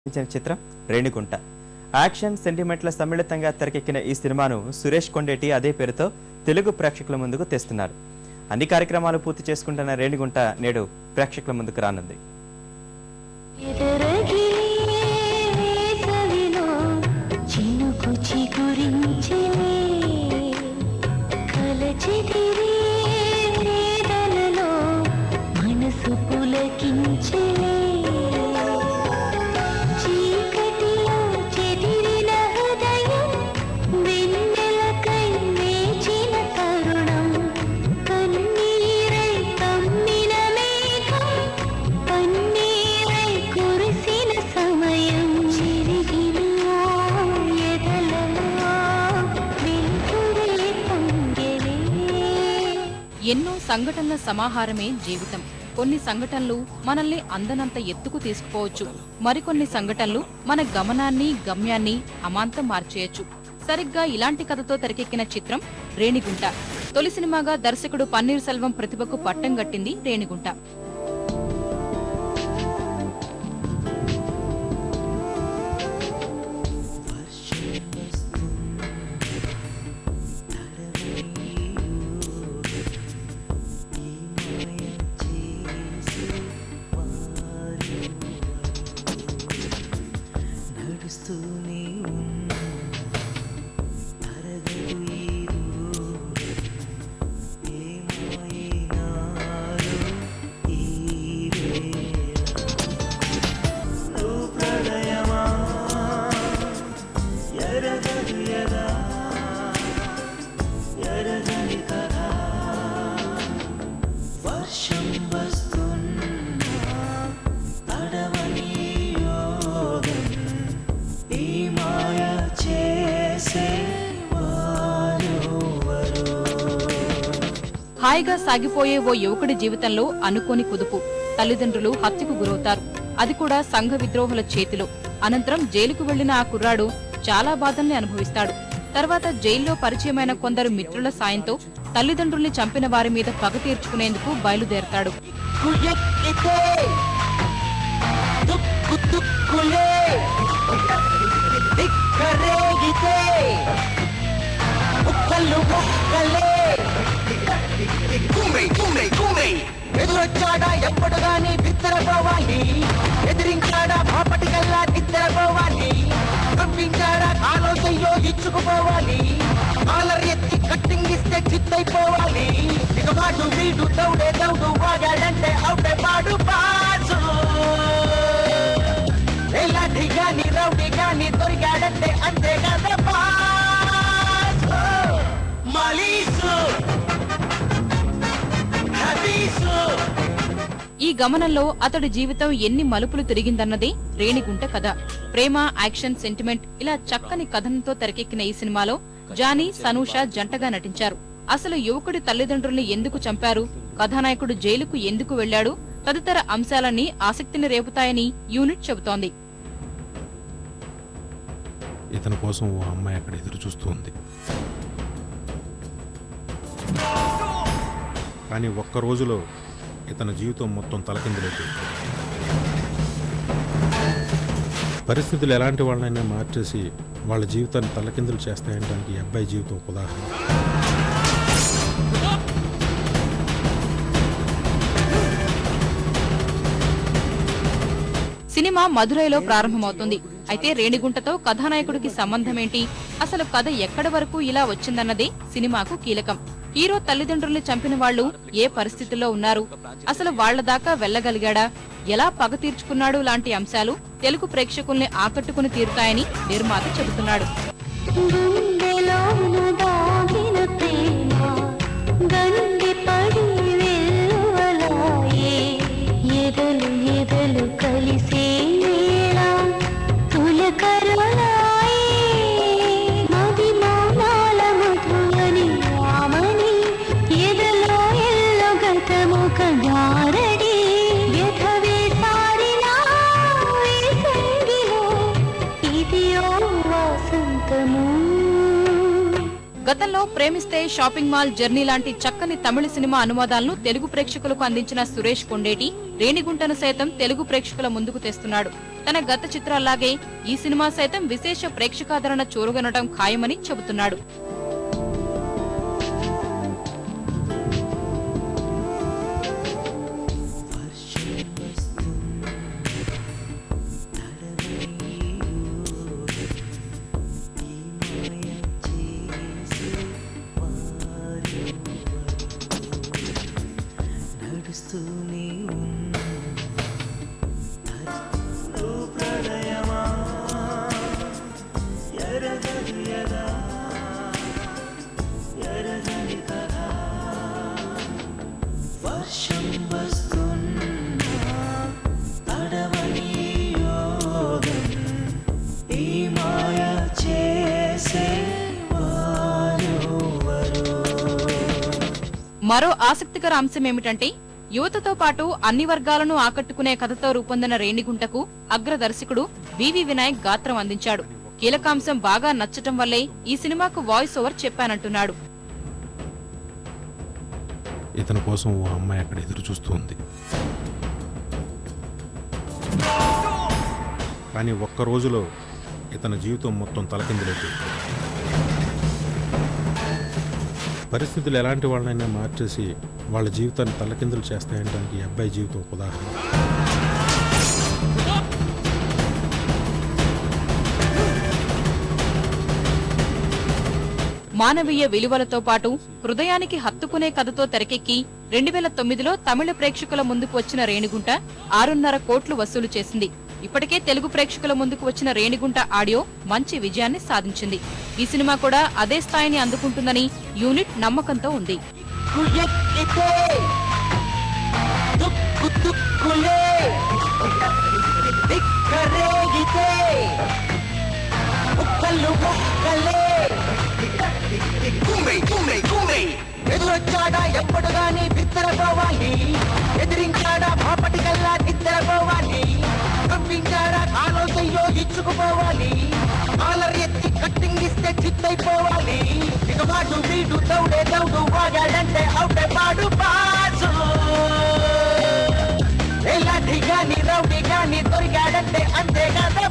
చిత్రం రేణిగుంట యాక్షన్ సెంటిమెంట్ల సమ్మిళితంగా తెరకెక్కిన ఈ సినిమాను సురేష్ కొండేటి అదే పేరుతో తెలుగు ప్రేక్షకుల ముందుకు తెస్తున్నారు. అన్ని కార్యక్రమాలు పూర్తి చేసుకుంటున్న రేణిగుంట నేడు ప్రేక్షకుల ముందుకు రానుంది. ఎన్నో సంఘటనల సమాహారమే జీవితం. కొన్ని సంఘటనలు మనల్ని అందనంత ఎత్తుకు తీసుకుపోవచ్చు. మరికొన్ని సంఘటనలు మన గమనాన్ని గమ్యాన్ని అమాంతం మార్చేయచ్చు. సరిగ్గా ఇలాంటి కథతో తెరకెక్కిన చిత్రం రేణిగుంట. తొలి సినిమాగా దర్శకుడు పన్నీర్ సెల్వం ప్రతిభకు పట్టం గట్టింది రేణిగుంట. హాయిగా సాగిపోయే ఓ యువకుడి జీవితంలో అనుకోని కుదుపు. తల్లిదండ్రులు హత్యకు గురవుతారు, అది కూడా సంఘ విద్రోహుల చేతిలో. అనంతరం జైలుకు వెళ్లిన ఆ కుర్రాడు చాలా బాధల్ని అనుభవిస్తాడు. తర్వాత జైల్లో పరిచయమైన కొందరు మిత్రుల సాయంతో తల్లిదండ్రుల్ని చంపిన వారి మీద పగ తీర్చుకునేందుకు బయలుదేరతాడు. ఎదురొచ్చాడా ఎప్పుడు గాని బిత్తరపోవాలి, ఎదిరించాడా బాపటికల్లా నిద్రపోవాలి, పంపించాడా ఆలోచనలో ఇచ్చుకుపోవాలి, కాలర్ ఎత్తి కట్టింగ్ ఇస్తే చిత్తైపోవాలి. ఇకపాటు వీడు దౌడే దౌడు వాగాడంటే అవుటే పాడు పాసు, ఎలాంటి గాని రౌడీ గాని దొరికాడంటే అంతే కదా పాసు. మలీసు ఈ గమనంలో అతడి జీవితం ఎన్ని మలుపులు తిరిగిందన్నదే రేణిగుంట కథ. ప్రేమ, యాక్షన్, సెంటిమెంట్ ఇలా చక్కని కథనంతో తెరకెక్కిన ఈ సినిమాలో జానీ, సనూష జంటగా నటించారు. అసలు యువకుడి తల్లిదండ్రుల్ని ఎందుకు చంపారు, కథానాయకుడు జైలుకు ఎందుకు వెళ్లాడు తదితర అంశాలన్నీ ఆసక్తిని రేపుతాయని యూనిట్ చెబుతోంది. ఇతని కోసం ఓ అమ్మాయి అక్కడ ఎదురు చూస్తూ ఉంది. కానీ ఒక్క రోజులో ఇతని జీవితం మొత్తం తలకిందులైపోయింది. పరిస్థితులు ఎలాంటి వాళ్ళనైనా మార్చేసి వాళ్ళ జీవితాన్ని తలకిందులు చేస్తాయంటానికి ఈ అబ్బాయి జీవితం ఒక ఉదాహరణ. సినిమా మదురైలో ప్రారంభమవుతుంది. అయితే రేణిగుంటతో కథానాయకుడికి సంబంధమేంటి, అసలు కథ ఎక్కడి వరకు ఇలా వచ్చిందన్నదే సినిమాకు కీలకం. హీరో తల్లిదండ్రుల్ని చంపిన వాళ్లు ఏ పరిస్థితుల్లో ఉన్నారు, అసలు వాళ్ల దాకా వెళ్లగలిగాడా, ఎలా పగ తీర్చుకున్నాడు లాంటి అంశాలు తెలుగు ప్రేక్షకుల్ని ఆకట్టుకుని తీరుతాయని నిర్మాత చెబుతున్నాడు. ఇది ఓ వాసంతము గతంలో ప్రేమిస్తే షాపింగ్ మాల్, జర్నీ లాంటి చక్కని తమిళ సినిమా అనువాదాలను తెలుగు ప్రేక్షకులకు అందించిన సురేష్ కొండేటి రేణిగుంటను సైతం తెలుగు ప్రేక్షకుల ముందుకు తెస్తున్నాడు. తన గత చిత్రాల్లాగే ఈ సినిమా సైతం విశేష ప్రేక్షకాదరణ చూరగొనడం ఖాయమని చెబుతున్నాడు. మరో ఆసక్తికర అంశం ఏమిటంటే యువతతో పాటు అన్ని వర్గాలను ఆకట్టుకునే కథతో రూపొందిన రేణిగుంటకు అగ్రదర్శకుడు వివి వినాయక్ గాత్రం అందించాడు. కీలకాంశం బాగా నచ్చటం వల్లే ఈ సినిమాకు వాయిస్ ఓవర్ చెప్పానంటున్నాడు. ఇతని కోసం ఓ అమ్మాయి అక్కడ ఎదురు చూస్తూ ఉంది. కానీ ఒక్క రోజులో ఇతని జీవితం మొత్తం తలకిందులైపోయింది. పరిస్థితులు ఎలాంటి వాళ్ళనైనా మార్చేసి వాళ్ళ జీవితాన్ని తలకిందులు చేస్తాయనడానికి ఈ అబ్బాయి జీవితం ఒక ఉదాహరణ. మానవీయ విలువలతో పాటు హృదయానికి హత్తుకునే కథతో తెరకెక్కి 2009లో తమిళ ప్రేక్షకుల ముందుకు వచ్చిన రేణిగుంట 6.5 కోట్లు వసూలు చేసింది. ఇప్పటికే తెలుగు ప్రేక్షకుల ముందుకు వచ్చిన రేణిగుంట ఆడియో మంచి విజయాన్ని సాధించింది. ఈ సినిమా కూడా అదే స్థాయిని అందుకుంటుందని యూనిట్ నమ్మకంతో ఉంది. ఎదురొచ్చాడా ఎప్పుడు గాని బిత్తరపోవాలి, ఎదిరించాడా మాపటికల్లా నిద్రపోవాలి, పంపించాడా కాలో చెయ్యో ఇచ్చుకుపోవాలి, కాలర్ ఎత్తి కట్టింగ్ ఇస్తే చిత్తైపోవాలి, ఇక వాడు వీడు దౌడే దౌడు వాడాడంటే అవుటే వాడు బాసు, ఎలాంటి గాని రౌడీ గాని దొరికాడంటే అంతే కదా